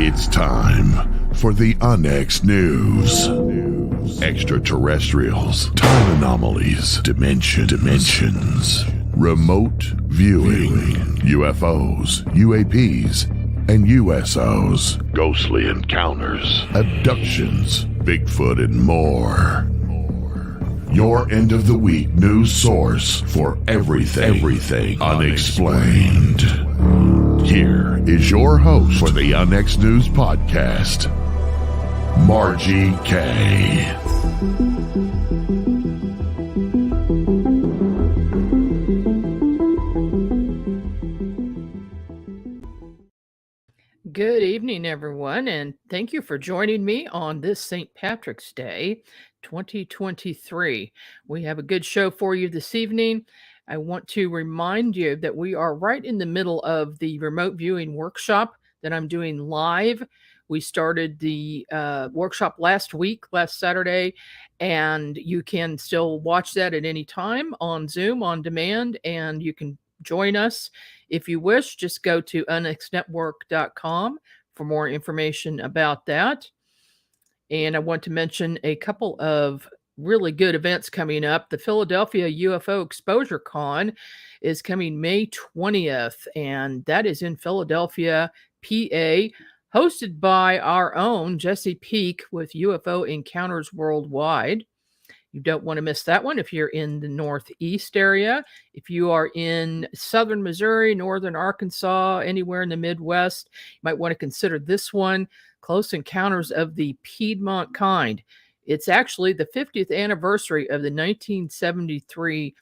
It's time for the UNX News. Extraterrestrials, time anomalies, dimensions, remote viewing, UFOs, UAPs, and USOs, ghostly encounters, abductions, Bigfoot, and more. Your end of the week news source for everything unexplained. Here is your host for the UNX News Podcast, Margie K. Good evening, everyone, and thank you for joining me on this St. Patrick's Day, 2023. We have a good show for you this evening. I want to remind you that we are right in the middle of the remote viewing workshop that I'm doing live. We started the workshop last Saturday, and you can still watch that at any time on Zoom on demand, and you can join us if you wish. Just go to unxnetwork.com for more information about that. And I want to mention a couple of really good events coming up. The Philadelphia UFO Exposure Con is coming May 20th, and that is in Philadelphia, PA, hosted by our own Jesse Peak with UFO Encounters Worldwide. You don't want to miss that one if you're in the Northeast area. If you are in southern Missouri, northern Arkansas, anywhere in the Midwest, you might want to consider this one, Close Encounters of the Piedmont Kind. It's actually the 50th anniversary of the 1973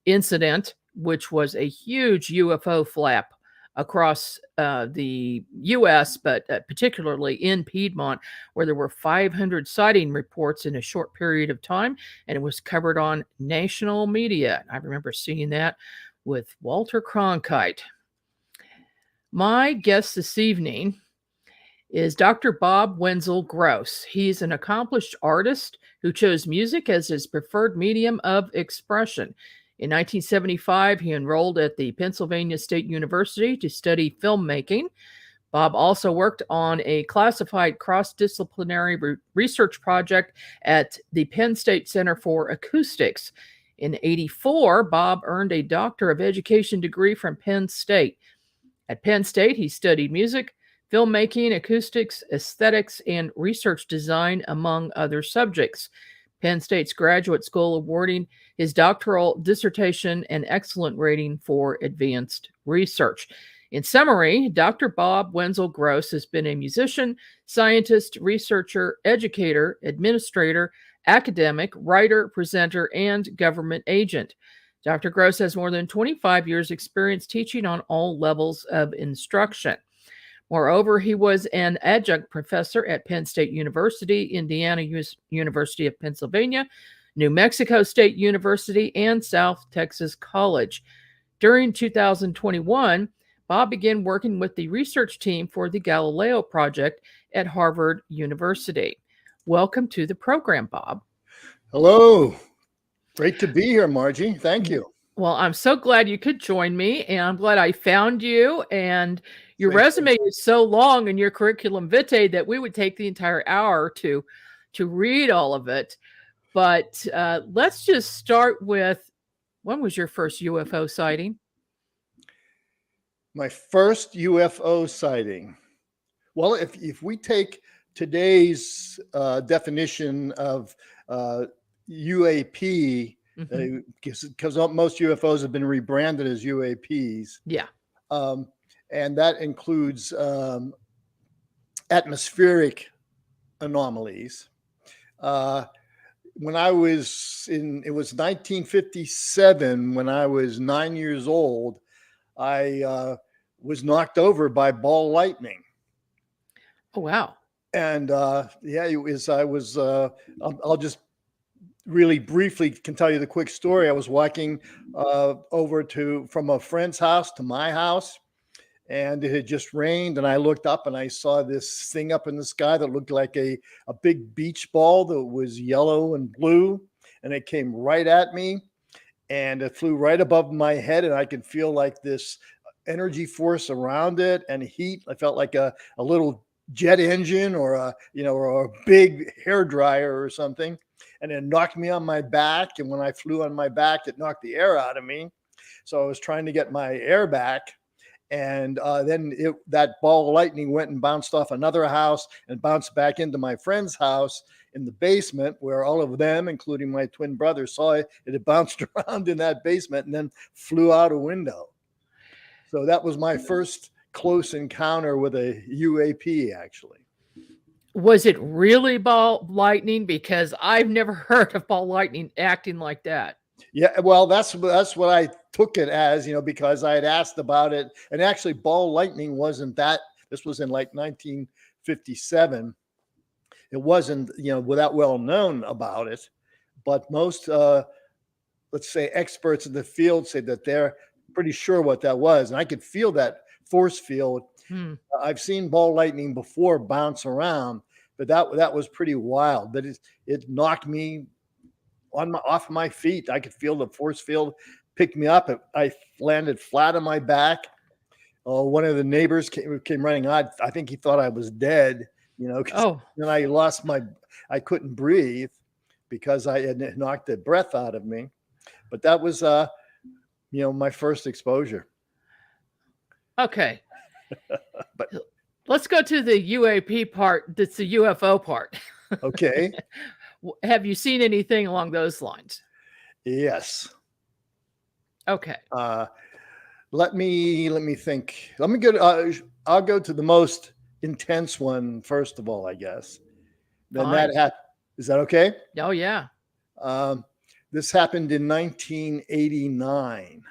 incident, which was a huge UFO flap across the U.S., but particularly in Piedmont, where there were 500 sighting reports in a short period of time, and it was covered on national media. I remember seeing that with Walter Cronkite. My guest this evening is Dr. Bob Wenzel Gross. He's an accomplished artist who chose music as his preferred medium of expression. In 1975, he enrolled at the Pennsylvania State University to study filmmaking. Bob also worked on a classified cross-disciplinary research project at the Penn State Center for Acoustics. In 1984, Bob earned a Doctor of Education degree from Penn State. At Penn State, he studied music, filmmaking, acoustics, aesthetics, and research design, among other subjects. Penn State's graduate school awarding his doctoral dissertation an excellent rating for advanced research. In summary, Dr. Bob Wenzel Gross has been a musician, scientist, researcher, educator, administrator, academic, writer, presenter, and government agent. Dr. Gross has more than 25 years' experience teaching on all levels of instruction. Moreover, he was an adjunct professor at Penn State University, Indiana University of Pennsylvania, New Mexico State University, and South Texas College. During 2021, Bob began working with the research team for the Galileo Project at Harvard University. Welcome to the program, Bob. Hello. Great to be here, Margie. Thank you. Well, I'm so glad you could join me, and I'm glad I found you. And your resume is so long and your curriculum vitae that we would take the entire hour to read all of it. But let's just start with, when was your first UFO sighting? My first UFO sighting. Well, if we take today's definition of UAP, because most UFOs have been rebranded as UAPs. Yeah. And that includes atmospheric anomalies. When I was it was 1957, when I was 9 years old, I was knocked over by ball lightning. Oh, wow. And I'll just really briefly can tell you the quick story. I was walking over from a friend's house to my house, and it had just rained, and I looked up and I saw this thing up in the sky that looked like a big beach ball that was yellow and blue, and it came right at me, and it flew right above my head, and I could feel like this energy force around it and heat. I felt like a little jet engine or or a big hair dryer or something, and it knocked me on my back. And when I flew on my back, it knocked the air out of me. So I was trying to get my air back. And then that ball of lightning went and bounced off another house and bounced back into my friend's house in the basement, where all of them, including my twin brother, saw it. It had bounced around in that basement and then flew out a window. So that was my first close encounter with a UAP, actually. Was it really ball lightning? Because I've never heard of ball lightning acting like that. Yeah, well, that's what I took it as, because I had asked about it. And actually, ball lightning wasn't that. This was in like 1957. It wasn't, that well known about it. But most, let's say, experts in the field say that they're pretty sure what that was. And I could feel that force field. I've seen ball lightning before bounce around, but that was pretty wild. But it knocked me off my feet. I could feel the force field pick me up. I landed flat on my back. One of the neighbors came running out. I think he thought I was dead, Oh, then I couldn't breathe because I had knocked the breath out of me. But that was, my first exposure. okay. But Let's go to the UAP part. That's the UFO part. okay. Have you seen anything along those lines? Yes. Okay. Let me think. I'll go to the most intense one first of all, I guess. Then Fine. is that okay? Oh, yeah. This happened in 1989,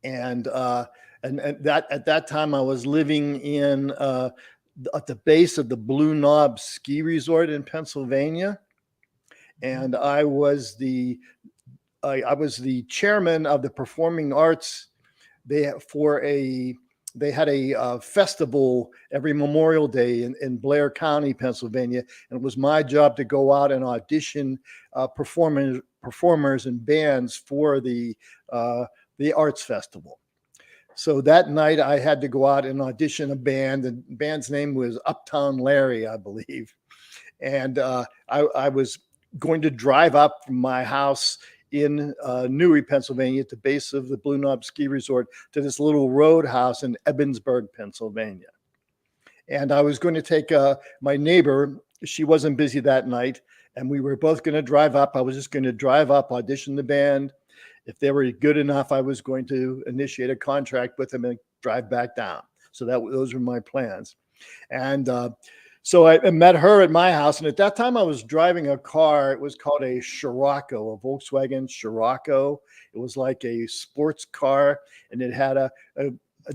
and that at that time I was living in at the base of the Blue Knob ski resort in Pennsylvania, and I was the chairman of the performing arts. They had a festival every Memorial Day in Blair County, Pennsylvania, and it was my job to go out and audition performers and bands for the arts festival. So that night I had to go out and audition a band. The band's name was Uptown Larry, I believe. And I was going to drive up from my house in Newry, Pennsylvania, at the base of the Blue Knob Ski Resort to this little roadhouse in Ebensburg, Pennsylvania. And I was going to take my neighbor. She wasn't busy that night, and we were both going to drive up. I was just going to drive up, audition the band. If they were good enough, I was going to initiate a contract with them and drive back down. So those were my plans. And so I met her at my house. And at that time I was driving a car. It was called a Scirocco, a Volkswagen Scirocco. It was like a sports car, and it had a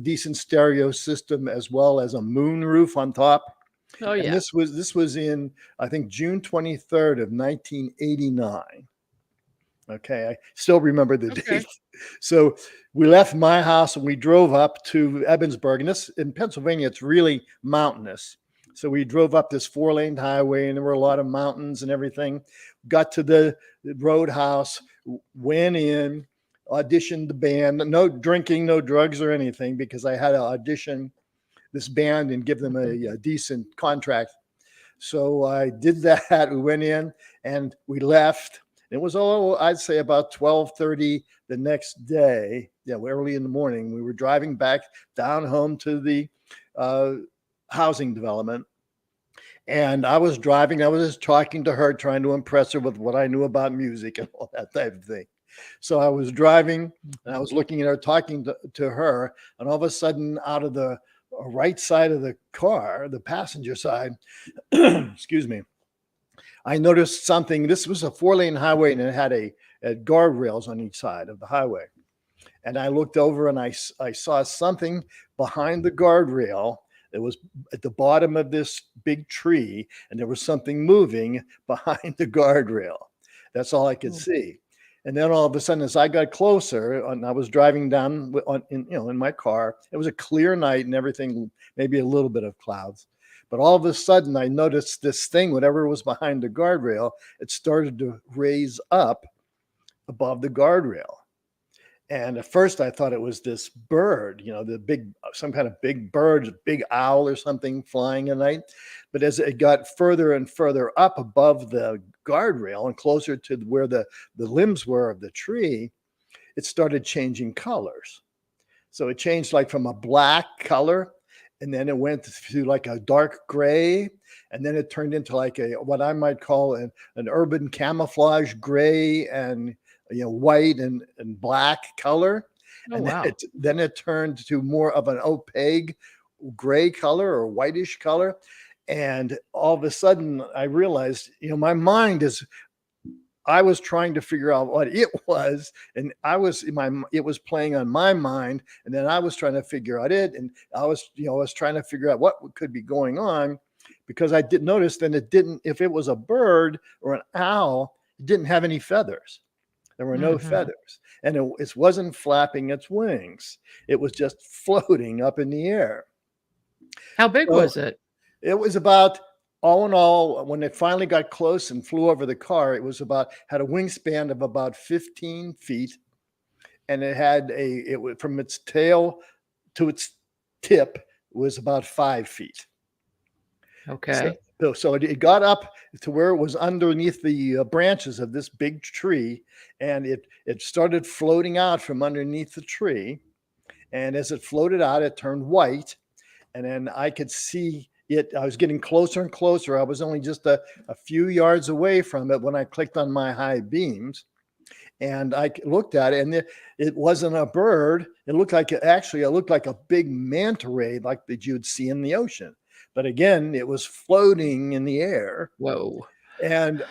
decent stereo system as well as a moon roof on top. Oh, yeah. And this was in, I think, June 23rd of 1989. Okay, I still remember the date. So we left my house and we drove up to Ebensburg. And in Pennsylvania, it's really mountainous. So we drove up this 4-lane highway, and there were a lot of mountains and everything. Got to the roadhouse, went in, auditioned the band. No drinking, no drugs or anything, because I had to audition this band and give them a decent contract. So I did that. We went in and we left. It was I'd say about 12:30 the next day. Yeah, early in the morning. We were driving back down home to the housing development. And I was driving. I was just talking to her, trying to impress her with what I knew about music and all that type of thing. So I was driving and I was looking at her, talking to her. And all of a sudden, out of the right side of the car, the passenger side, excuse me, I noticed something. This was a 4-lane highway, and it had guardrails on each side of the highway. And I looked over and I saw something behind the guardrail. It was at the bottom of this big tree, and there was something moving behind the guardrail. That's all I could see. And then all of a sudden, as I got closer, and I was driving down in my car, it was a clear night and everything, maybe a little bit of clouds. But all of a sudden, I noticed this thing, whatever was behind the guardrail, it started to raise up above the guardrail. And at first I thought it was this bird, some kind of big bird, a big owl or something flying at night. But as it got further and further up above the guardrail and closer to where the limbs were of the tree, it started changing colors. So it changed like from a black color, and then it went to like a dark gray, and then it turned into like what I might call an urban camouflage gray and white and black color. Oh, And wow. then it turned to more of an opaque gray color or whitish color. And all of a sudden I realized, my mind I was trying to figure out what it was, and it was playing on my mind, and then I was trying to figure out it, and I was trying to figure out what could be going on, because I did notice then if it was a bird or an owl, it didn't have any feathers. There were no feathers, and it wasn't flapping its wings. It was just floating up in the air. How big was it? It was about, all in all, when it finally got close and flew over the car, it had a wingspan of about 15 feet, and it had from its tail to its tip was about 5 feet. Okay. So it got up to where it was underneath the branches of this big tree, and it started floating out from underneath the tree. And as it floated out, it turned white, and then I could see it. I was getting closer and closer. I was only just a few yards away from it when I clicked on my high beams, and I looked at it, and it wasn't a bird. It looked like a big manta ray like that you'd see in the ocean. But again, it was floating in the air. Whoa. And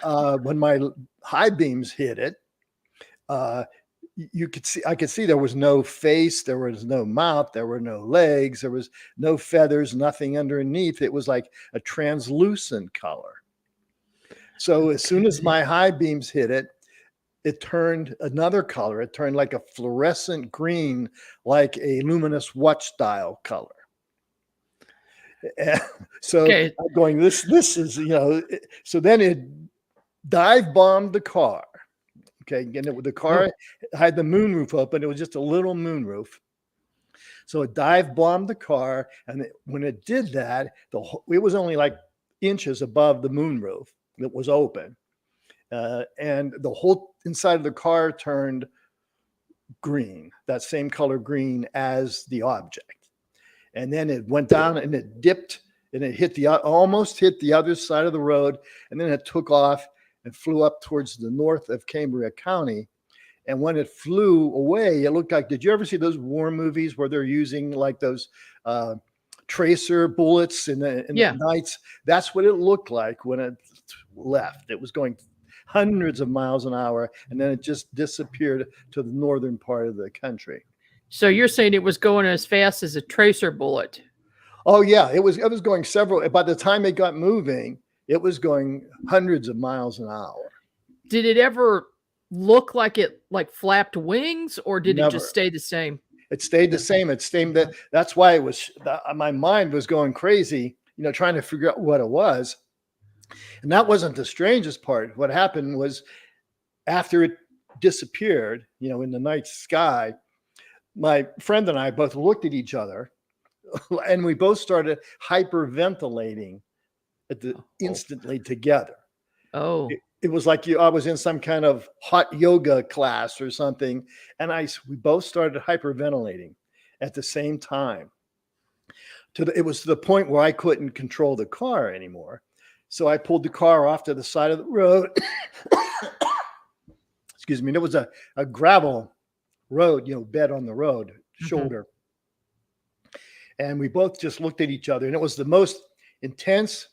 when my high beams hit it, I could see there was no face, there was no mouth, there were no legs, there was no feathers, nothing underneath. It was like a translucent color. So as soon as my high beams hit it, it turned another color. It turned like a fluorescent green, like a luminous watch dial color. So Okay. I'm going, this is, so then it dive bombed the car. Okay. And the car had the moonroof open. It was just a little moonroof. So it dive bombed the car. And when it did that, it was only like inches above the moonroof that was open. And the whole inside of the car turned green, that same color green as the object. And then it went down and it dipped and it almost hit the other side of the road. And then it took off and flew up towards the north of Cambria County. And when it flew away, it looked like, did you ever see those war movies where they're using like those tracer bullets in the nights? That's what it looked like when it left. It was going hundreds of miles an hour, and then it just disappeared to the northern part of the country. So you're saying it was going as fast as a tracer bullet? Oh yeah, it was going several. By the time it got moving, it was going hundreds of miles an hour. Did it ever look like it flapped wings, or did Never. it just stay the same? It stayed the same. That's why my mind was going crazy, trying to figure out what it was. And that wasn't the strangest part. What happened was, after it disappeared, in the night sky, my friend and I both looked at each other, and we both started hyperventilating instantly together. Oh, It was like I was in some kind of hot yoga class or something, and we both started hyperventilating at the same time. It was to the point where I couldn't control the car anymore. So I pulled the car off to the side of the road. Excuse me. And it was a gravel road, bed on the road, shoulder. And we both just looked at each other, and it was the most intense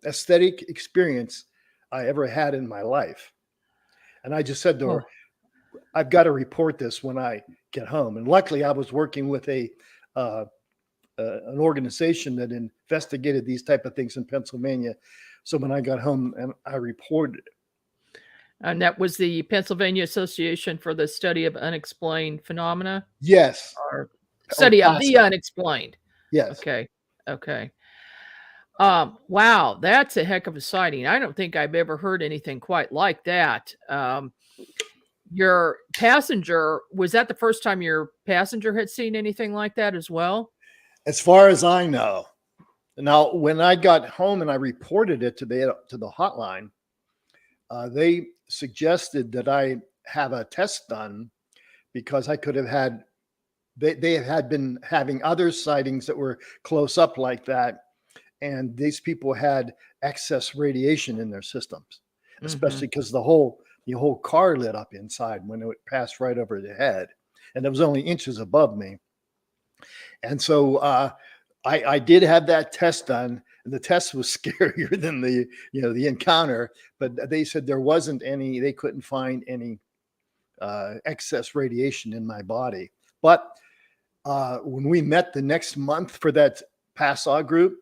aesthetic experience I ever had in my life. And I just said to her, I've got to report this when I get home. And luckily I was working with an organization that investigated these type of things in Pennsylvania. So when I got home, and I reported it. and that was the Pennsylvania Association for the Study of Unexplained Phenomena? Yes. Or study of the unexplained. Yes. Okay. Wow, that's a heck of a sighting. I don't think I've ever heard anything quite like that. your passenger, was that the first time your passenger had seen anything like that as well? As far as I know. Now, when I got home and I reported it to the hotline, they suggested that I have a test done because I could have had. They had been having other sightings that were close up like that, and these people had excess radiation in their systems, especially because the whole car lit up inside when it passed right over the head, and it was only inches above me. And so I did have that test done, and the test was scarier than the encounter. But they said there wasn't any; they couldn't find any excess radiation in my body. But when we met the next month for that PASA group,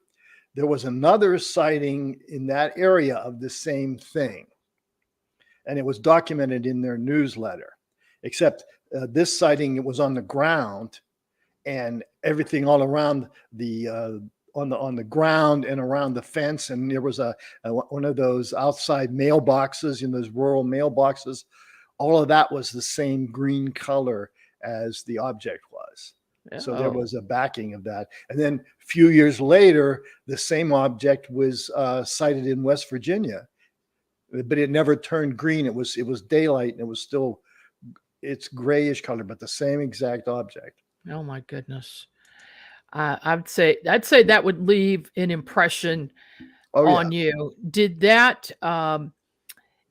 there was another sighting in that area of the same thing, and it was documented in their newsletter. Except this sighting, it was on the ground. And everything all around on the ground and around the fence, and there was one of those outside mailboxes in those rural mailboxes. All of that was the same green color as the object was. Oh. So there was a backing of that. And then a few years later, the same object was sighted in West Virginia, but it never turned green. It was daylight, and it's grayish color, but the same exact object. Oh my goodness. I'd say that would leave an impression on you. Did that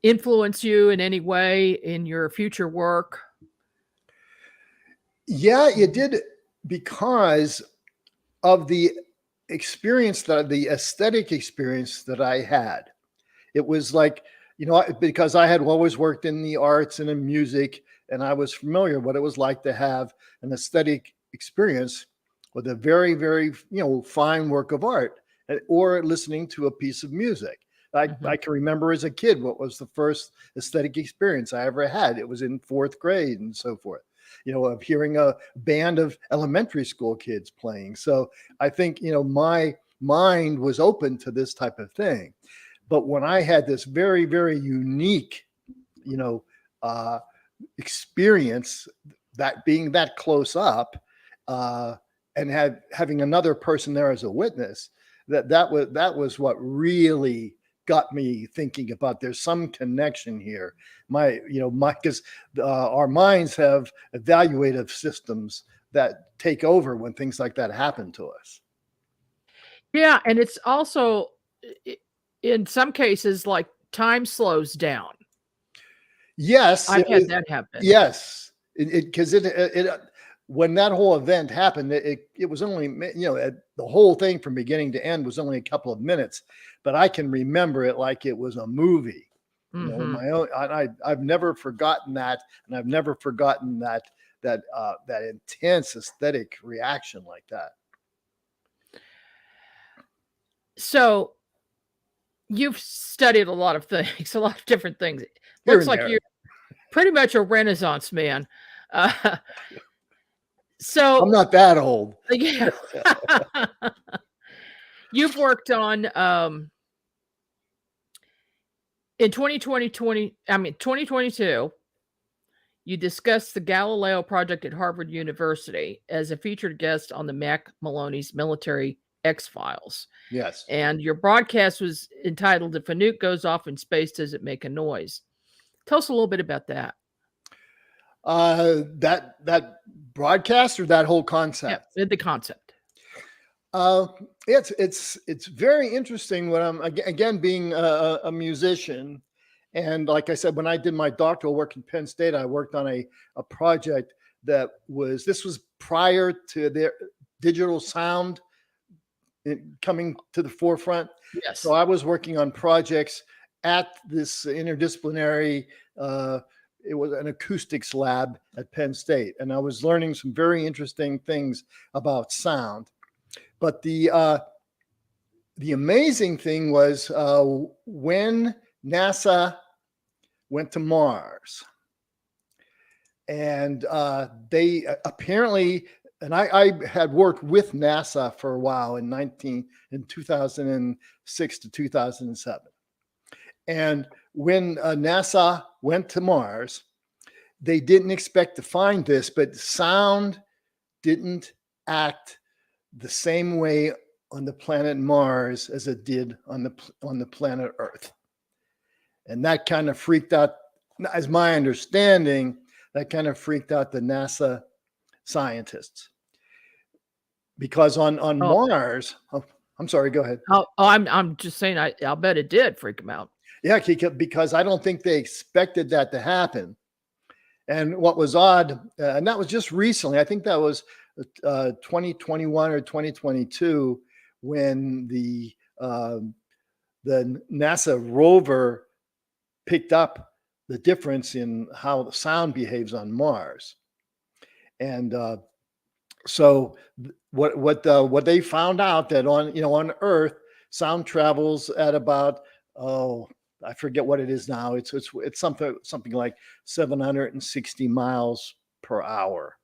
influence you in any way in your future work? Yeah, it did, because of the experience, the aesthetic experience that I had. It was like, because I had always worked in the arts and in music, and I was familiar what it was like to have an aesthetic experience with a very, very, fine work of art, or listening to a piece of music. I can remember as a kid what was the first aesthetic experience I ever had. It was in 4th grade and so forth, of hearing a band of elementary school kids playing. So I think, my mind was open to this type of thing. But when I had this very, very unique, experience, that being that close up, and having another person there as a witness, that was what really got me thinking about there's some connection here. Because our minds have evaluative systems that take over when things like that happen to us. Yeah, and it's also, in some cases, like, time slows down. Yes, I've had that happen. Yes, because it when that whole event happened, it was only, the whole thing from beginning to end was only a couple of minutes, but I can remember it like it was a movie. My own. I've never forgotten that, and I've never forgotten that intense aesthetic reaction like that. So you've studied a lot of things, a lot of different things. Looks like you're pretty much a Renaissance man. So I'm not that old. Yeah. You've worked on in 2022, you discussed the Galileo project at Harvard University as a featured guest on the Mac Maloney's Military X-Files. Yes. And your broadcast was entitled, "If a Nuke Goes Off in Space, Does It Make a Noise?" Tell us a little bit about that. That broadcast, or that whole concept? Yeah, the concept. It's very interesting when I'm, again, being a musician. And like I said, when I did my doctoral work in Penn State, I worked on a project this was prior to their digital sound coming to the forefront. Yes. So I was working on projects at this interdisciplinary, it was an acoustics lab at Penn State. And I was learning some very interesting things about sound. But the amazing thing was when NASA went to Mars, and they apparently, and I had worked with NASA for a while in 2006 to 2007. And when NASA went to Mars, they didn't expect to find this, but sound didn't act the same way on the planet Mars as it did on the planet Earth. And that kind of freaked out, as my understanding, that kind of freaked out the NASA scientists. Because on Mars, I'm sorry, go ahead. I'm just saying, I'll bet it did freak them out. Yeah, because I don't think they expected that to happen. And what was odd, and that was just recently, I think that was 2021 or 2022, when the NASA rover picked up the difference in how the sound behaves on Mars. And so what they found out that on Earth, sound travels at about, I forget what it is now. It's something like 760 miles per hour,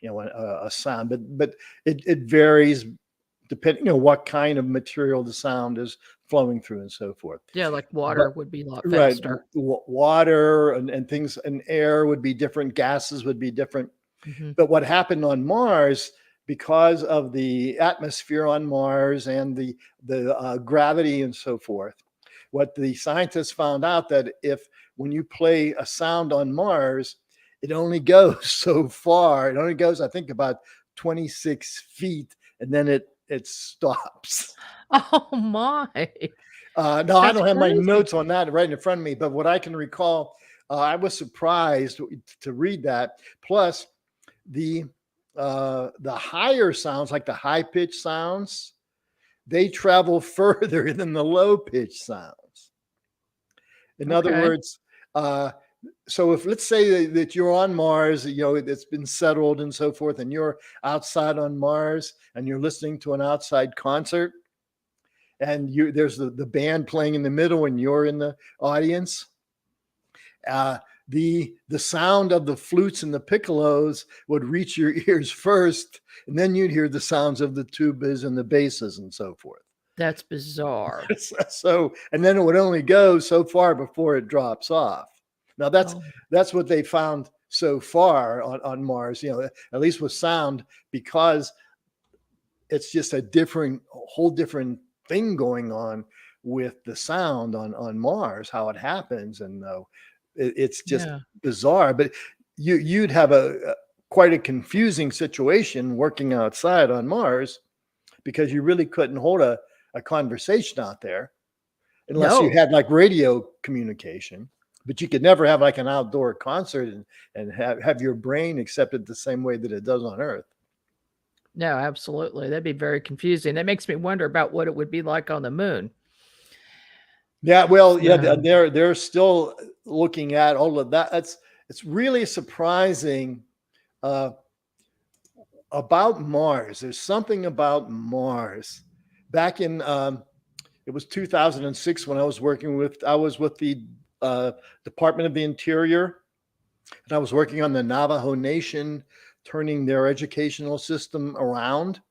a sound, but it varies depending on what kind of material the sound is flowing through and so forth. Yeah, like water would be a lot faster. Right, water and things, and air would be different, gases would be different. Mm-hmm. But what happened on Mars, because of the atmosphere on Mars and the gravity and so forth, what the scientists found out that when you play a sound on Mars, it only goes so far. It only goes, I think, about 26 feet, and then it stops. Oh my! No, I don't have my notes on that right in front of me, but what I can recall, I was surprised to read that. Plus, the higher sounds, like the high pitched sounds, they travel further than the low pitched sounds. In other words, so if, let's say that you're on Mars, it's been settled and so forth, and you're outside on Mars and you're listening to an outside concert, and there's the band playing in the middle and you're in the audience, the sound of the flutes and the piccolos would reach your ears first, and then you'd hear the sounds of the tubas and the basses and so forth. That's bizarre. So, and then it would only go so far before it drops off. Now that's what they found so far on Mars, at least with sound, because it's just a whole different thing going on with the sound on Mars, how it happens. And it's just bizarre, but you'd have quite a confusing situation working outside on Mars, because you really couldn't hold a conversation out there unless you had like radio communication. But you could never have like an outdoor concert and have your brain accepted the same way that it does on Earth. No, absolutely. That'd be very confusing. That makes me wonder about what it would be like on the moon. Yeah, well, they're still looking at all of that. It's really surprising about Mars. There's something about Mars. Back in it was 2006 when I was with the Department of the Interior, and I was working on the Navajo Nation, turning their educational system around.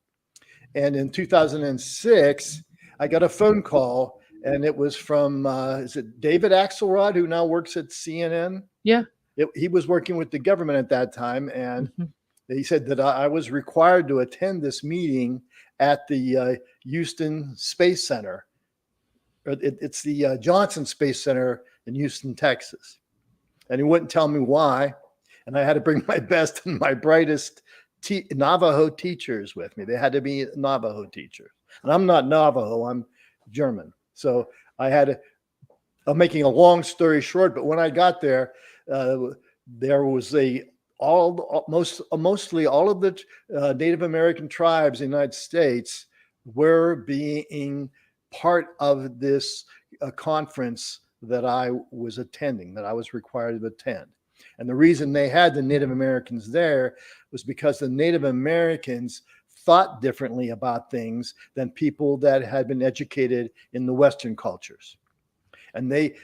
And in 2006, I got a phone call, and it was from is it David Axelrod, who now works at CNN? Yeah, he was working with the government at that time, and he said that I was required to attend this meeting at the Houston Space Center. It's the Johnson Space Center in Houston, Texas. And he wouldn't tell me why. And I had to bring my best and my brightest Navajo teachers with me. They had to be Navajo teachers. And I'm not Navajo, I'm German. So I'm making a long story short, but when I got there, there was mostly all of the Native American tribes in the United States were being part of this conference that I was attending, that I was required to attend. And the reason they had the Native Americans there was because the Native Americans thought differently about things than people that had been educated in the Western cultures. And the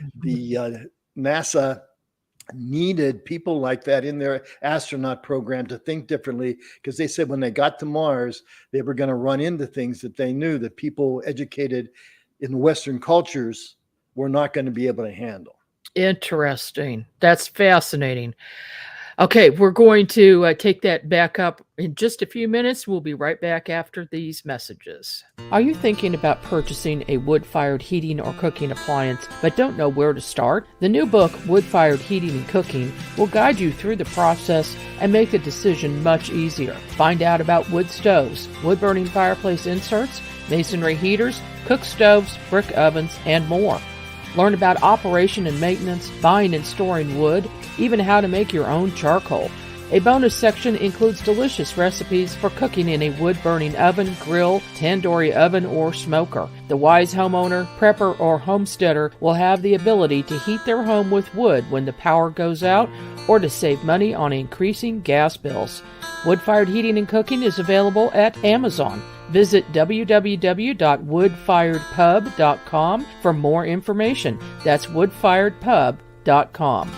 NASA needed people like that in their astronaut program to think differently, because they said when they got to Mars, they were going to run into things that they knew that people educated in the Western cultures were not going to be able to handle. Interesting. That's fascinating. Okay, we're going to take that back up in just a few minutes. We'll be right back after these messages. Are you thinking about purchasing a wood-fired heating or cooking appliance but don't know where to start? The new book, Wood-Fired Heating and Cooking, will guide you through the process and make the decision much easier. Find out about wood stoves, wood-burning fireplace inserts, masonry heaters, cook stoves, brick ovens, and more. Learn about operation and maintenance, buying and storing wood, even how to make your own charcoal. A bonus section includes delicious recipes for cooking in a wood-burning oven, grill, tandoori oven, or smoker. The wise homeowner, prepper, or homesteader will have the ability to heat their home with wood when the power goes out or to save money on increasing gas bills. Wood-fired heating and cooking is available at Amazon. Visit www.woodfiredpub.com for more information. That's woodfiredpub.com.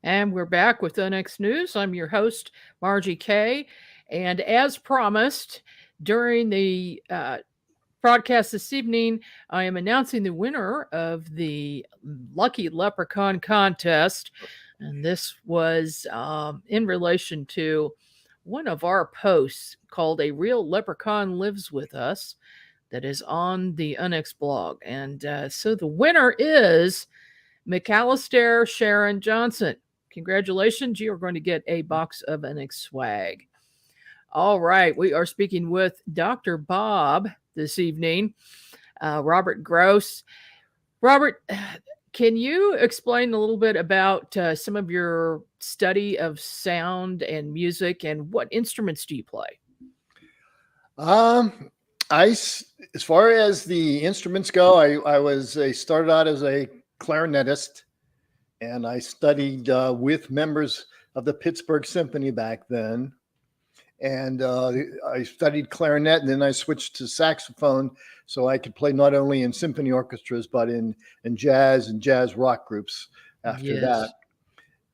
And we're back with the next news. I'm your host, Margie Kay. And as promised, during the broadcast this evening, I am announcing the winner of the Lucky Leprechaun contest. And this was in relation to one of our posts called A Real Leprechaun Lives With Us that is on the Unex blog. And so the winner is McAllister Sharon Johnson. Congratulations, you are going to get a box of Unex swag. All right, we are speaking with Dr. Bob this evening, Robert Gross. Robert, can you explain a little bit about some of your study of sound and music, and what instruments do you play? As far as the instruments go, I started out as a clarinetist. And I studied with members of the Pittsburgh Symphony back then. And I studied clarinet, and then I switched to saxophone so I could play not only in symphony orchestras, but in jazz and jazz rock groups after that.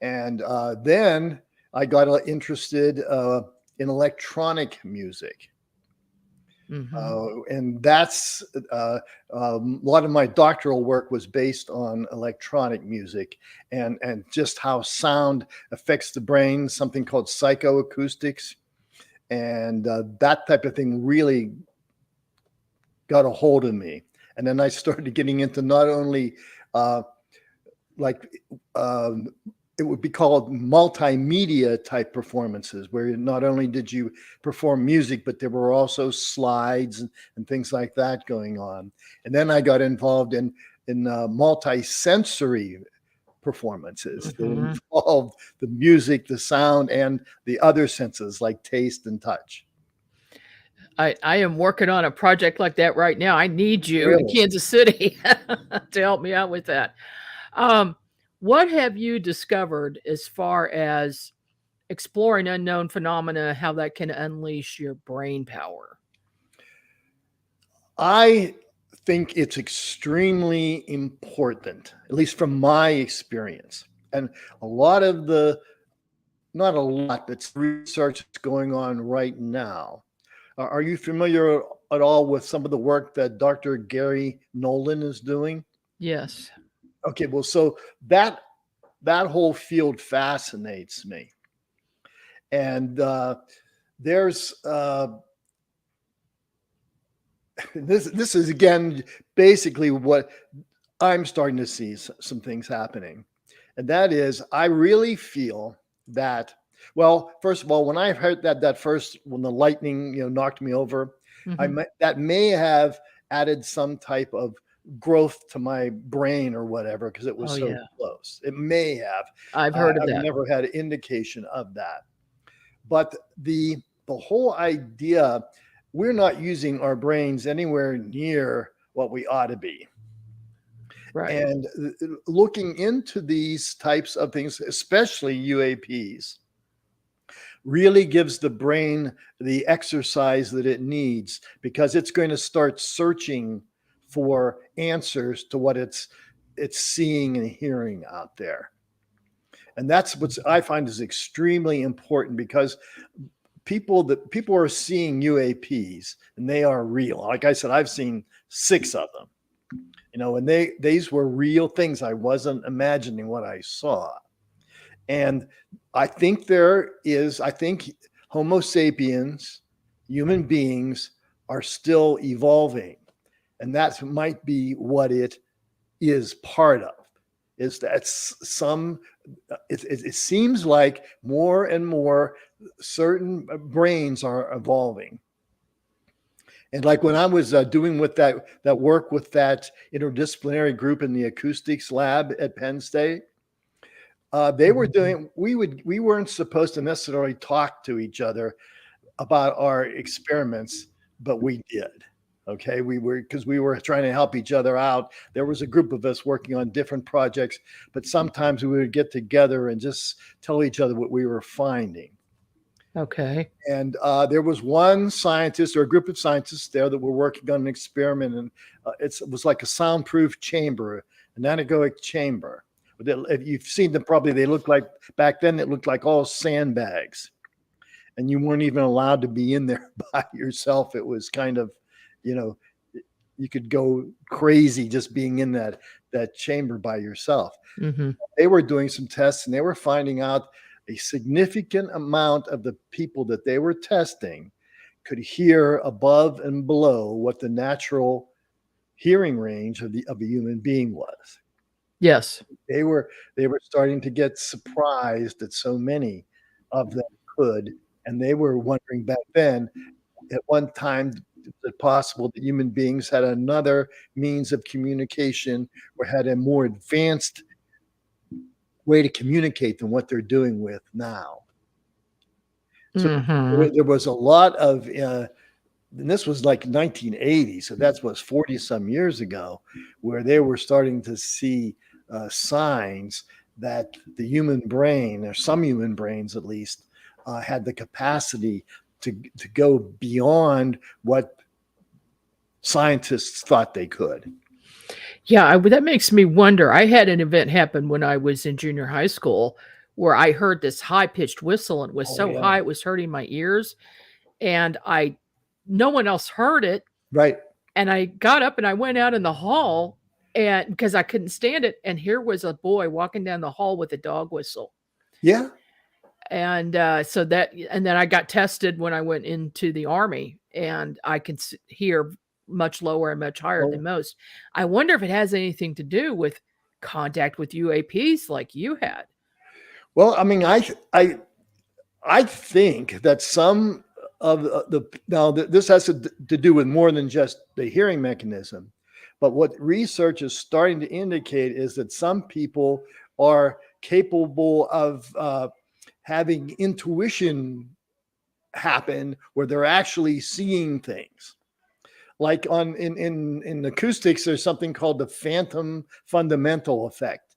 And then I got interested in electronic music. And that's a lot of my doctoral work was based on electronic music and just how sound affects the brain, something called psychoacoustics. And that type of thing really got a hold of me. And then I started getting into not only it would be called multimedia type performances, where not only did you perform music, but there were also slides and things like that going on. And then I got involved in multi-sensory performances that involved the music, the sound, and the other senses like taste and touch. I am working on a project like that right now. I need you in Kansas City to help me out with that. What have you discovered as far as exploring unknown phenomena, how that can unleash your brain power? I think it's extremely important, at least from my experience. And a lot of not a lot, but research that's going on right now. Are you familiar at all with some of the work that Dr. Gary Nolan is doing? Yes. Okay, well, so that whole field fascinates me. And there's this is again basically what I'm starting to see some things happening. And that is, I really feel that, well, first of all, when I heard when the lightning knocked me over, that may have added some type of growth to my brain or whatever, because it was so close. It may have. I've heard of that. I've never had an indication of that. But the whole idea we're not using our brains anywhere near what we ought to be. Right. And looking into these types of things, especially UAPs, really gives the brain the exercise that it needs, because it's going to start searching for answers to what it's seeing and hearing out there. And that's what I find is extremely important, because people are seeing UAPs and they are real. Like I said, I've seen 6 of them, and these were real things. I wasn't imagining what I saw. And I think Homo sapiens, human beings, are still evolving. And that might be what it is part of, is that it seems like more and more certain brains are evolving. And like when I was doing with that work with that interdisciplinary group in the acoustics lab at Penn State, they were doing, we weren't supposed to necessarily talk to each other about our experiments, but we did. Okay. Because we were trying to help each other out. There was a group of us working on different projects, but sometimes we would get together and just tell each other what we were finding. Okay. And there was one scientist, or a group of scientists there, that were working on an experiment, and it was like a soundproof chamber, an anechoic chamber. If you've seen them, probably they looked like, back then it looked like all sandbags, and you weren't even allowed to be in there by yourself. It was kind of, you could go crazy just being in that chamber by yourself. Mm-hmm. They were doing some tests, and they were finding out a significant amount of the people that they were testing could hear above and below what the natural hearing range of a human being was. Yes. They were starting to get surprised that so many of them could, and they were wondering back then, at one time, is it possible that human beings had another means of communication, or had a more advanced way to communicate than what they're doing with now? So there was a lot of, and this was like 1980, so that was 40 some years ago, where they were starting to see signs that the human brain, or some human brains at least, had the capacity to go beyond what scientists thought they could. Yeah, that makes me wonder. I had an event happen when I was in junior high school where I heard this high-pitched whistle, and it was so high it was hurting my ears, and no one else heard it. Right. And I got up and I went out in the hall, and because I couldn't stand it, and here was a boy walking down the hall with a dog whistle. Yeah. And and then I got tested when I went into the Army, and I could hear much lower and much higher than most. I wonder if it has anything to do with contact with UAPs like you had. Well, I mean, I think that some of this has to do with more than just the hearing mechanism, but what research is starting to indicate is that some people are capable of having intuition happen, where they're actually seeing things. Like in acoustics, there's something called the phantom fundamental effect.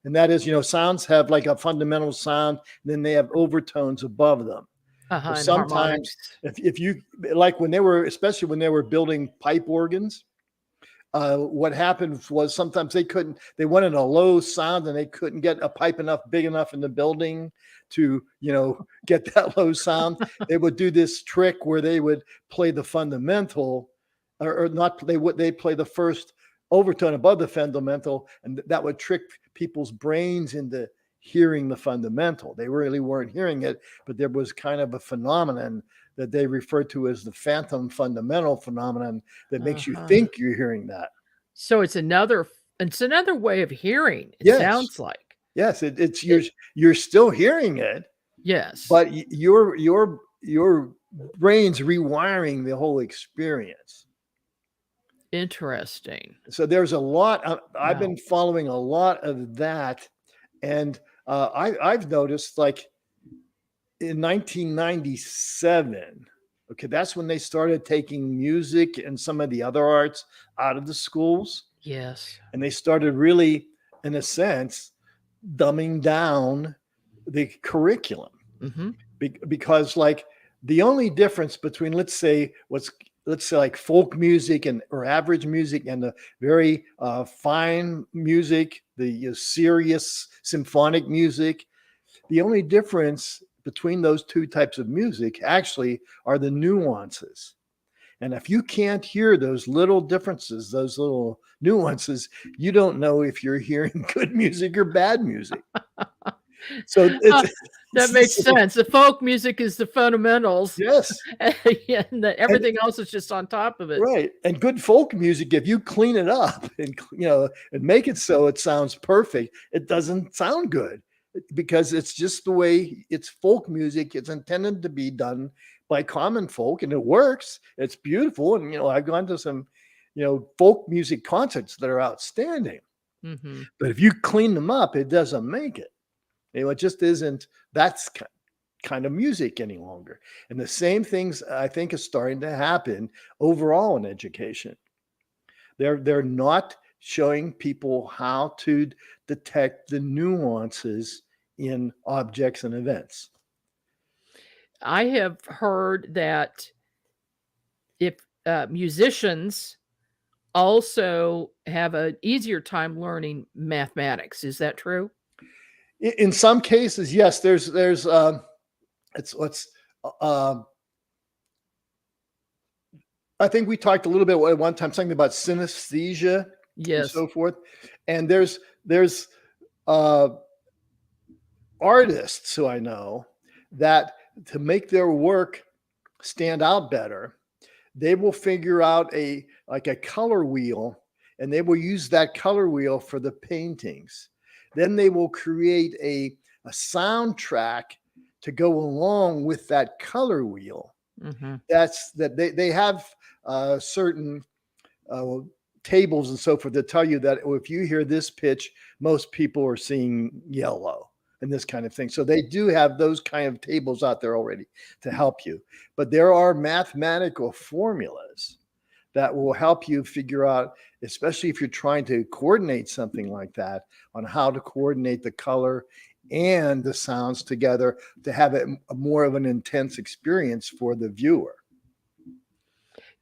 And that is, sounds have like a fundamental sound, and then they have overtones above them. So sometimes if you, like especially when they were building pipe organs, what happened was sometimes they wanted a low sound, and they couldn't get a pipe big enough in the building to, get that low sound. They would do this trick where they would play the fundamental, or not, they play the first overtone above the fundamental, and that would trick people's brains into hearing the fundamental. They really weren't hearing it, but there was kind of a phenomenon that they referred to as the phantom fundamental phenomenon that makes you think you're hearing that. So it's another way of hearing. It sounds like. Yes, you're still hearing it. Yes, but your brain's rewiring the whole experience. Interesting. So there's a lot. I've been following a lot of that, and I've noticed, like in 1997, Okay, that's when they started taking music and some of the other arts out of the schools. Yes. And they started really, in a sense, dumbing down the curriculum. Mm-hmm. Because like the only difference between, let's say like folk music or average music and the very fine music, the serious symphonic music, the only difference between those two types of music actually are the nuances. And if you can't hear those little differences, those little nuances, you don't know if you're hearing good music or bad music. So that makes sense. The folk music is the fundamentals. Yes. Yeah, and everything else is just on top of it. Right. And good folk music, if you clean it up and and make it so it sounds perfect, it doesn't sound good because it's just the way it's folk music. It's intended to be done by common folk, and it works. It's beautiful. And I've gone to some folk music concerts that are outstanding. Mm-hmm. But if you clean them up, it doesn't make it. It just isn't that's kind of music any longer. And the same things I think is starting to happen overall in education. They're not showing people how to detect the nuances in objects and events. I have heard that if musicians also have an easier time learning mathematics. Is that true? In some cases, yes. There's I think we talked a little bit at one time something about synesthesia, yes, and so forth. And there's artists who I know that to make their work stand out better, they will figure out a color wheel, and they will use that color wheel for the paintings. Then they will create a soundtrack to go along with that color wheel. Mm-hmm. They have certain tables and so forth that tell you that if you hear this pitch, most people are seeing yellow and this kind of thing. So they do have those kind of tables out there already to help you. But there are mathematical formulas that will help you figure out, especially if you're trying to coordinate something like that, on how to coordinate the color and the sounds together to have it more of an intense experience for the viewer.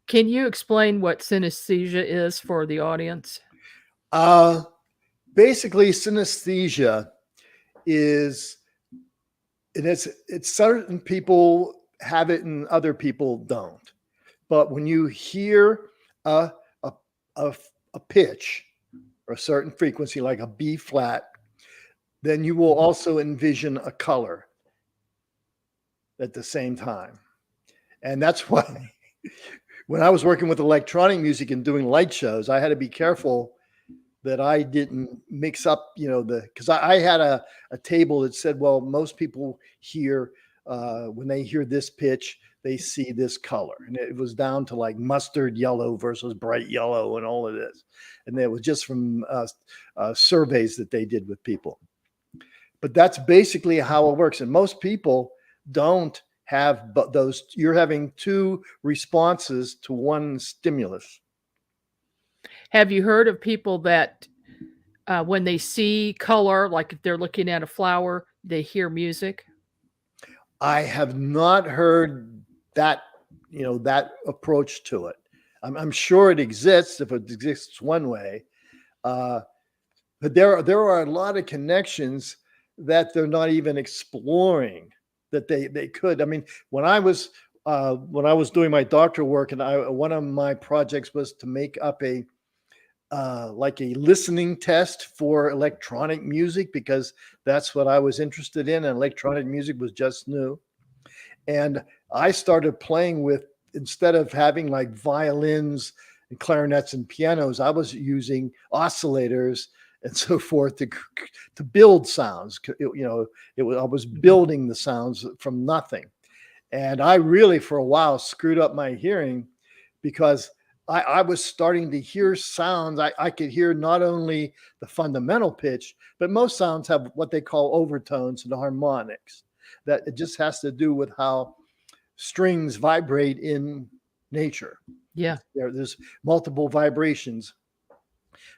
Can you explain what synesthesia is for the audience? Basically, synesthesia is, and it's certain people have it and other people don't. But when you hear a pitch or a certain frequency, like a B flat, then you will also envision a color at the same time. And that's why when I was working with electronic music and doing light shows, I had to be careful that I didn't mix up, because I had a table that said, well, most people hear, when they hear this pitch, they see this color. And it was down to like mustard yellow versus bright yellow and all of this. And it was just from surveys that they did with people. But that's basically how it works. And most people don't have those. You're having two responses to one stimulus. Have you heard of people that when they see color, like if they're looking at a flower, they hear music? I have not heard that, that approach to it. I'm sure it exists if it exists one way. But there are a lot of connections that they're not even exploring that they could. I mean, when I was doing my doctoral work, and one of my projects was to make up a listening test for electronic music, because that's what I was interested in, and electronic music was just new. And I started playing with, instead of having like violins and clarinets and pianos, I was using oscillators and so forth to build sounds. I was building the sounds from nothing. And I really, for a while, screwed up my hearing, because I was starting to hear sounds. I could hear not only the fundamental pitch, but most sounds have what they call overtones and harmonics. That it just has to do with how strings vibrate in nature. Yeah. There's multiple vibrations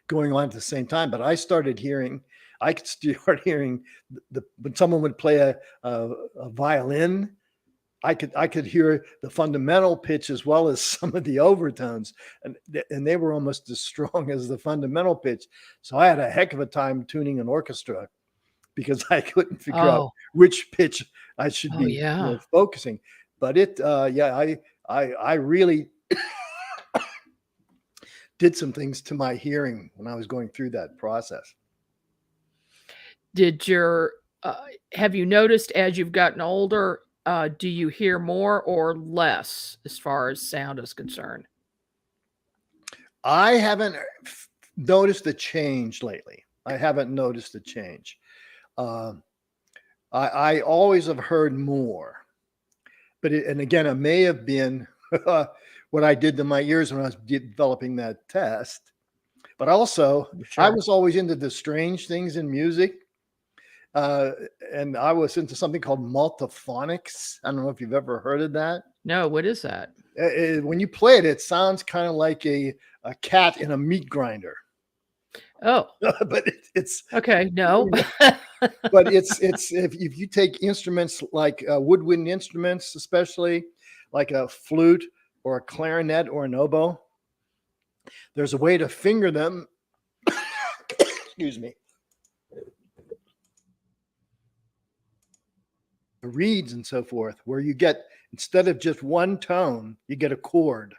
going on at the same time. But I could start hearing when someone would play a violin, I could hear the fundamental pitch as well as some of the overtones, and they were almost as strong as the fundamental pitch. So I had a heck of a time tuning an orchestra because I couldn't figure out which pitch I should be focusing. But I really did some things to my hearing when I was going through that process. Have you noticed as you've gotten older, do you hear more or less as far as sound is concerned? I haven't noticed a change lately. I haven't noticed a change. I always have heard more, but and again, it may have been what I did to my ears when I was developing that test. But also, I was always into the strange things in music. And I was into something called multiphonics. I don't know if you've ever heard of that. No, what is that? When you play it, it sounds kind of like a cat in a meat grinder. Oh, but it's okay. No, but it's if you take instruments like woodwind instruments, especially like a flute or a clarinet or an oboe, there's a way to finger them. Excuse me. The reeds and so forth, where you get, instead of just one tone, you get a chord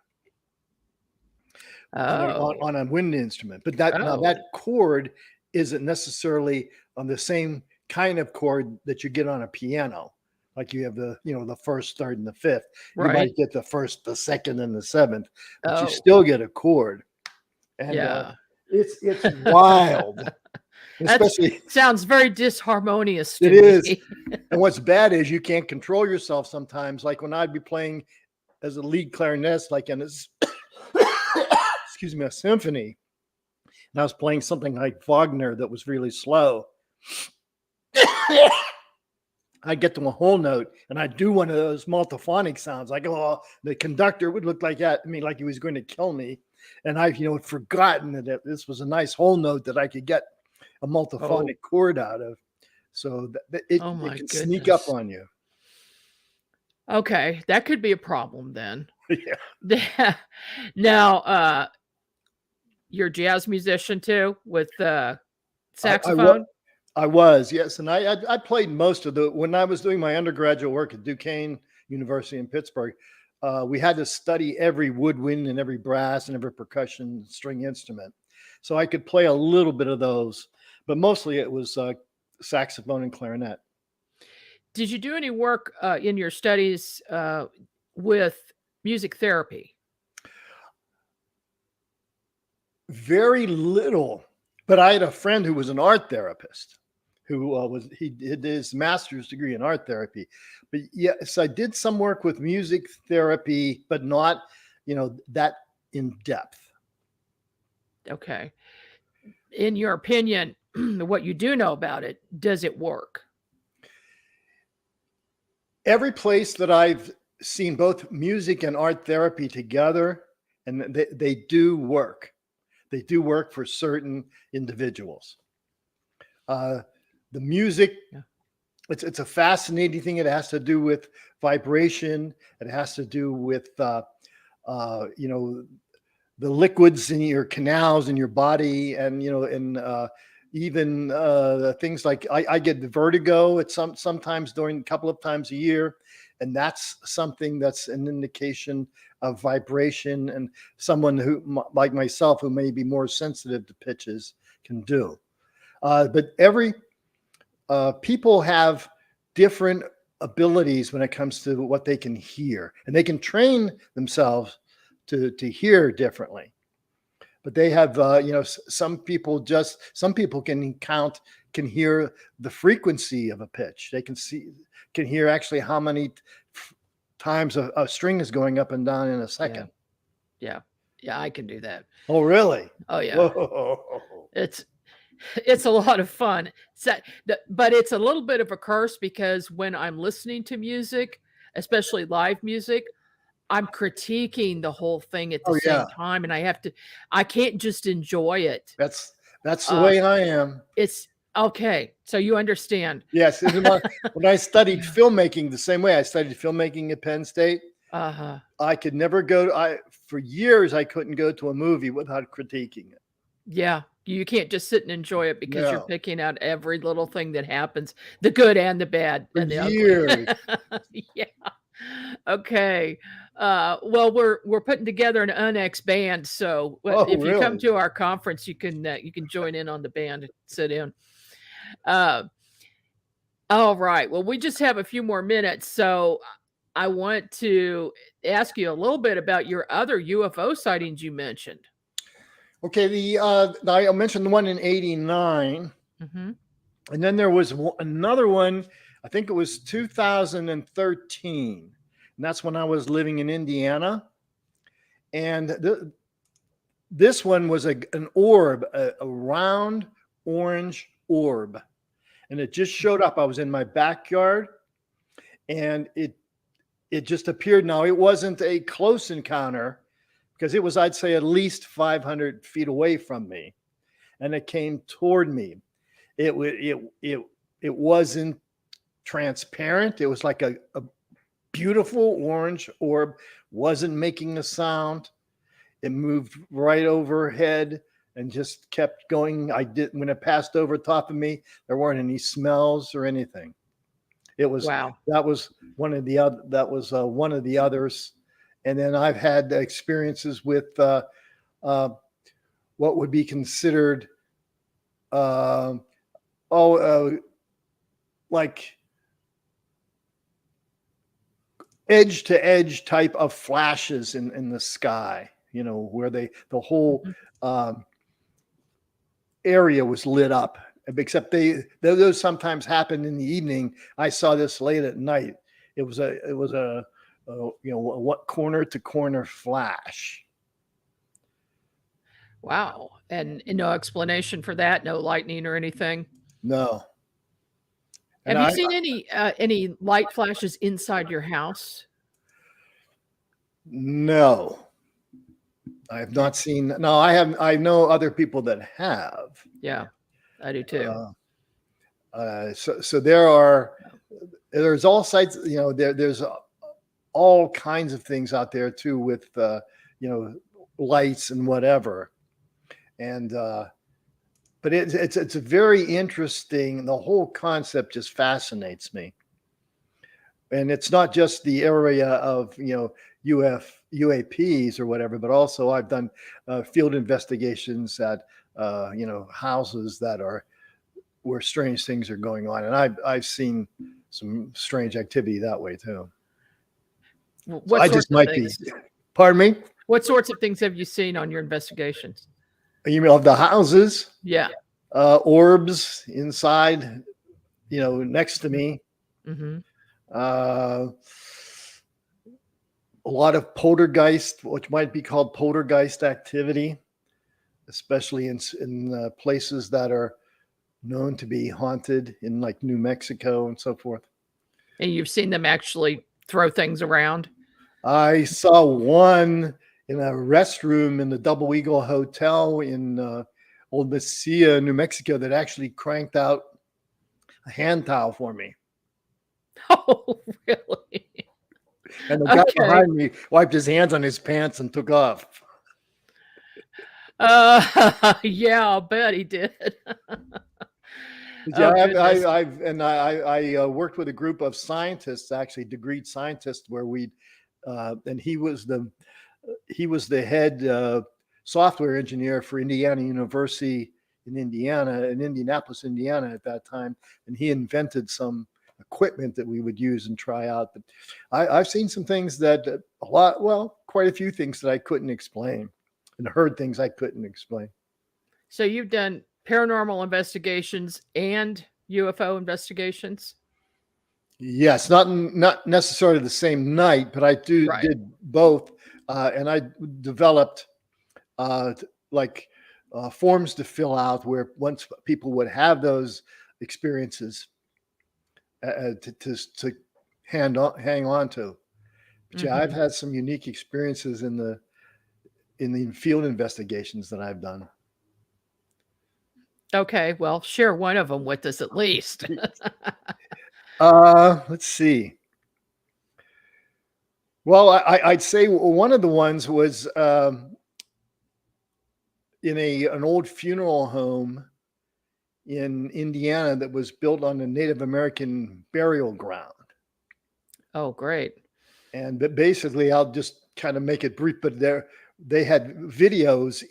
on a wind instrument. But now that chord isn't necessarily on the same kind of chord that you get on a piano. Like you have the first, third, and the fifth. You might get the first, the second, and the seventh, but you still get a chord. And it's wild. Especially, sounds very disharmonious to it me. Is. And what's bad is you can't control yourself sometimes. Like when I'd be playing as a lead clarinetist, like in a symphony, and I was playing something like Wagner that was really slow. I'd get to a whole note and I'd do one of those multiphonic sounds. Like, the conductor would look like that. I mean, like he was going to kill me. And I've, had forgotten that this was a nice whole note that I could get a multiphonic chord out of. So it can sneak up on you. Okay. That could be a problem then. Yeah. Now, you're a jazz musician too with saxophone? I was, yes. And I played most of when I was doing my undergraduate work at Duquesne University in Pittsburgh, we had to study every woodwind and every brass and every percussion string instrument. So I could play a little bit of those, but mostly it was saxophone and clarinet. Did you do any work in your studies with music therapy? Very little, but I had a friend who was an art therapist he did his master's degree in art therapy. But yes, I did some work with music therapy, but not, that in depth. Okay. In your opinion, what you do know about it, does it work? Every place that I've seen both music and art therapy together, and they do work. They do work for certain individuals. The music, it's a fascinating thing. It has to do with vibration. It has to do with, the liquids in your canals in your body, and even things like I get the vertigo at sometimes during a couple of times a year, and that's something that's an indication of vibration, and someone who, like myself, who may be more sensitive to pitches can do. But people have different abilities when it comes to what they can hear, and they can train themselves to hear differently. But they have, some people can hear the frequency of a pitch. They can hear actually how many times a string is going up and down in a second. Yeah, I can do that. Oh, really? Oh, yeah. Whoa. It's a lot of fun. But it's a little bit of a curse because when I'm listening to music, especially live music, I'm critiquing the whole thing at the Oh same yeah, time, and I can't just enjoy it. that's the Uh, way I am. it's okay. So you understand. Yes, when I studied filmmaking the same way, I studied filmmaking at Penn State. Uh-huh. I could never go. For years I couldn't go to a movie without critiquing it. Yeah. You can't just sit and enjoy it because you're No, picking out every little thing that happens, the good and the bad for and the ugly. years. Yeah. Okay. Well, we're putting together an Unex band, so Oh, if you come really? to our conference, you can join in on the band and sit in. Uh, all right. Well, we just have a few more minutes, so I want to ask you a little bit about your other UFO sightings you mentioned. Okay, I mentioned the one in '89, Mm-hmm. and then there was another one. I think it was 2013, and that's when I was living in Indiana. And this one was an orb, a round orange orb, and it just showed up. I was in my backyard, and it just appeared. Now it wasn't a close encounter because it was, I'd say, at least 500 feet away from me, and it came toward me. It wasn't transparent. It was like a beautiful orange orb, wasn't making a sound. It moved right overhead and just kept going. When it passed over top of me, there weren't any smells or anything. Wow. That was one of the others. And then I've had experiences with what would be considered like edge to edge type of flashes in the sky, where the whole area was lit up, except those sometimes happen in the evening. I saw this late at night. It was a what corner to corner flash. Wow. And no explanation for that, no lightning or anything. No. Have you seen any light flashes inside your house? No, I have not seen. No, I haven't. I know other people that have. Yeah, I do too. So there's all sites. There's all kinds of things out there too with lights and whatever. And but it's a very interesting. The whole concept just fascinates me. And it's not just the area of UAPs or whatever, but also I've done field investigations at houses where strange things are going on, and I've seen some strange activity that way too. What sorts of things? Pardon me? What sorts of things have you seen on your investigations? You mean of the houses? Yeah. Orbs inside, next to me. Mm-hmm. A lot of poltergeist, which might be called poltergeist activity, especially in places that are known to be haunted, in like New Mexico and so forth. And you've seen them actually throw things around? I saw one in a restroom in the Double Eagle Hotel in Old Mesilla, New Mexico, that actually cranked out a hand towel for me. Oh, really? And the guy behind me wiped his hands on his pants and took off. Yeah, I'll bet he did. Yeah, I worked with a group of scientists, actually degreed scientists, where and he was the head software engineer for Indiana University in Indianapolis, Indiana at that time, and he invented some equipment that we would use and try out. But I've seen some things that quite a few things that I couldn't explain, and heard things I couldn't explain. So you've done paranormal investigations and UFO investigations? Yes, not necessarily the same night, but I did both, and I developed forms to fill out where once people would have those experiences to hang on to. But yeah, I've Mhm. had some unique experiences in the field investigations that I've done. Okay, well, share one of them with us at least. Let's see. Well, I'd say one of the ones was in an old funeral home in Indiana that was built on a Native American burial ground. Oh, great. And but basically, I'll just kind of make it brief. But they had videos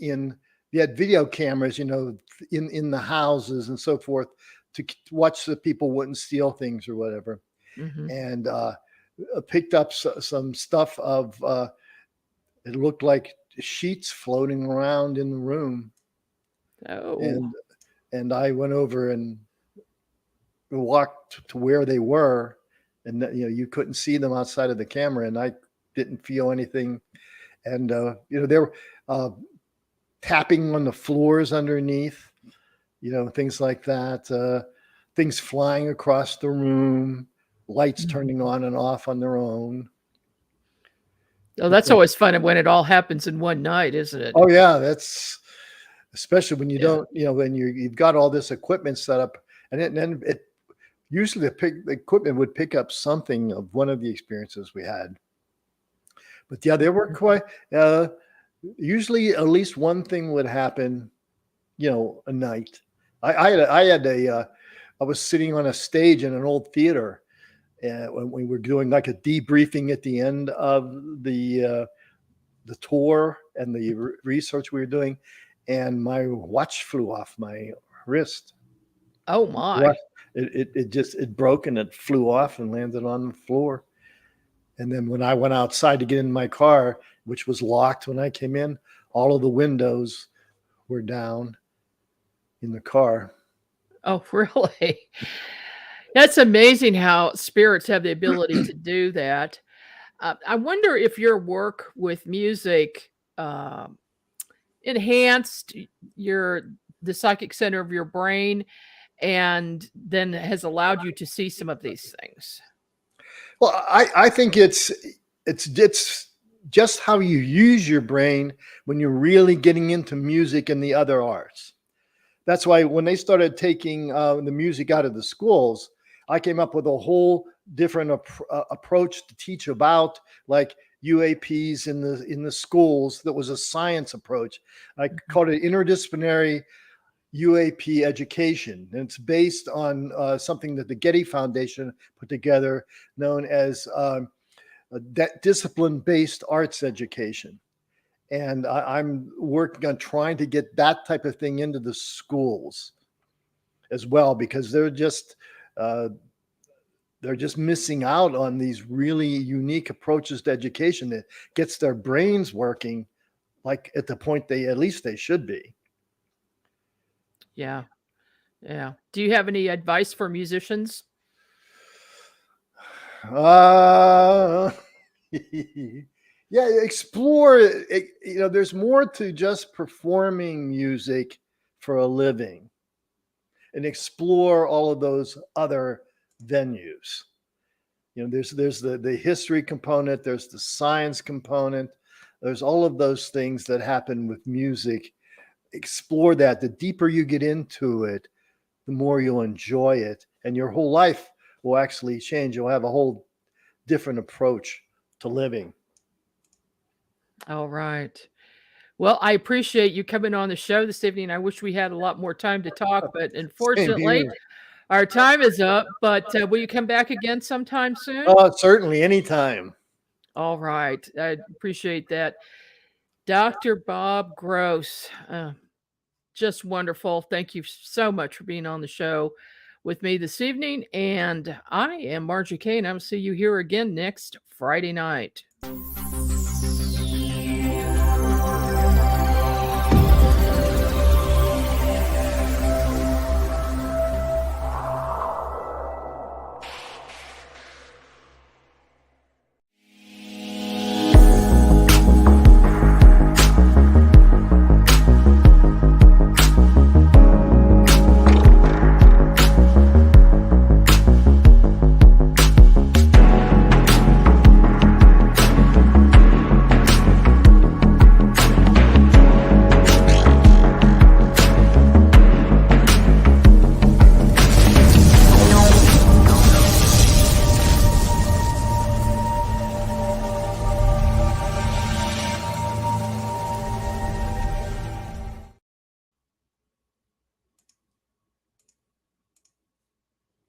they had video cameras, in the houses and so forth to watch the people wouldn't steal things or whatever. Mhm. And picked up some stuff of it looked like sheets floating around in the room. Oh. And I went over and walked to where they were, and you couldn't see them outside of the camera, and I didn't feel anything. And they were tapping on the floors underneath, things like that, things flying across the room, lights Mhm. turning on and off on their own. Oh, that's always fun when it all happens in one night, isn't it? Oh yeah, that's especially when you Yeah. don't, when you've got all this equipment set up, and then it usually the equipment would pick up something of one of the experiences we had. But yeah, there were quite usually at least one thing would happen, a night. I was sitting on a stage in an old theater, when we were doing like a debriefing at the end of the tour and the research we were doing, and my watch flew off my wrist. Oh my. It broke and it flew off and landed on the floor. And then when I went outside to get in my car, which was locked when I came in, all of the windows were down in the car. Oh, really? That's amazing how spirits have the ability to do that. I wonder if your work with music enhanced the psychic center of your brain and then has allowed you to see some of these things. Well, I think it's just how you use your brain when you're really getting into music and the other arts. That's why when they started taking the music out of the schools, I came up with a whole different approach to teach about, like UAPs in the schools. That was a science approach. I called it interdisciplinary UAP education, and it's based on something that the Getty Foundation put together, known as discipline-based arts education. And I'm working on trying to get that type of thing into the schools as well, because they're just missing out on these really unique approaches to education that gets their brains working, like at the point at least they should be. Yeah. Yeah. Do you have any advice for musicians? Yeah, explore it. There's more to just performing music for a living, and explore all of those other venues. There's the history component, there's the science component, there's all of those things that happen with music. Explore that. The deeper you get into it, the more you'll enjoy it, and your whole life will actually change. You'll have a whole different approach to living. All right. Well, I appreciate you coming on the show this evening. I wish we had a lot more time to talk, but Same unfortunately, here. our time is up. But will you come back again sometime soon? Certainly, anytime. All right. I appreciate that. Dr. Bob Gross, just wonderful. Thank you so much for being on the show with me this evening. And I am Margie Kane. I'll see you here again next Friday night.